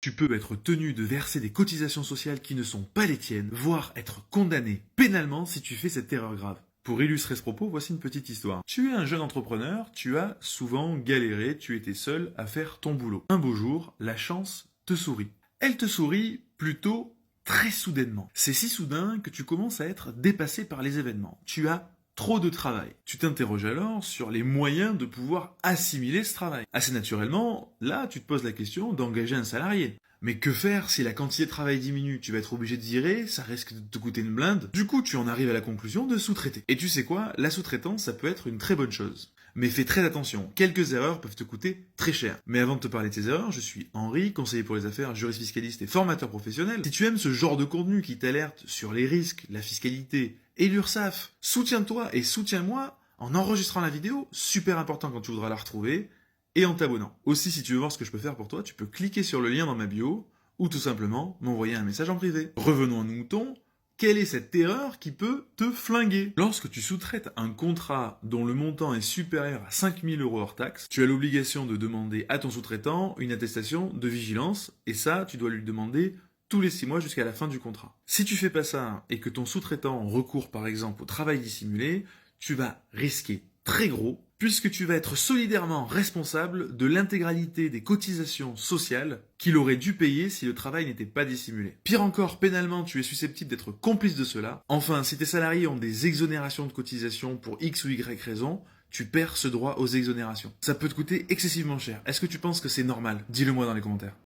Tu peux être tenu de verser des cotisations sociales qui ne sont pas les tiennes, voire être condamné pénalement si tu fais cette erreur grave. Pour illustrer ce propos, voici une petite histoire. Tu es un jeune entrepreneur, tu as souvent galéré, tu étais seul à faire ton boulot. Un beau jour, la chance te sourit. Elle te sourit plutôt très soudainement. C'est si soudain que tu commences à être dépassé par les événements. Tu as trop de travail. Tu t'interroges alors sur les moyens de pouvoir assimiler ce travail. Assez naturellement, là, tu te poses la question d'engager un salarié. Mais que faire si la quantité de travail diminue? Tu vas être obligé de virer, ça risque de te coûter une blinde. Du coup, tu en arrives à la conclusion de sous-traiter. Et tu sais quoi? La sous-traitance, ça peut être une très bonne chose. Mais fais très attention, quelques erreurs peuvent te coûter très cher. Mais avant de te parler de ces erreurs, je suis Henri, conseiller pour les affaires, juriste fiscaliste et formateur professionnel. Si tu aimes ce genre de contenu qui t'alerte sur les risques, la fiscalité et l'URSSAF, soutiens-toi et soutiens-moi en enregistrant la vidéo, super important quand tu voudras la retrouver, et en t'abonnant. Aussi, si tu veux voir ce que je peux faire pour toi, tu peux cliquer sur le lien dans ma bio, ou tout simplement m'envoyer un message en privé. Revenons à nos moutons. Quelle est cette erreur qui peut te flinguer? Lorsque tu sous-traites un contrat dont le montant est supérieur à 5 000 € hors taxe, tu as l'obligation de demander à ton sous-traitant une attestation de vigilance, et ça, tu dois lui demander tous les 6 mois jusqu'à la fin du contrat. Si tu fais pas ça et que ton sous-traitant recourt par exemple au travail dissimulé, tu vas risquer très gros puisque tu vas être solidairement responsable de l'intégralité des cotisations sociales qu'il aurait dû payer si le travail n'était pas dissimulé. Pire encore, pénalement, tu es susceptible d'être complice de cela. Enfin, si tes salariés ont des exonérations de cotisations pour X ou Y raison, tu perds ce droit aux exonérations. Ça peut te coûter excessivement cher. Est-ce que tu penses que c'est normal? Dis-le moi dans les commentaires.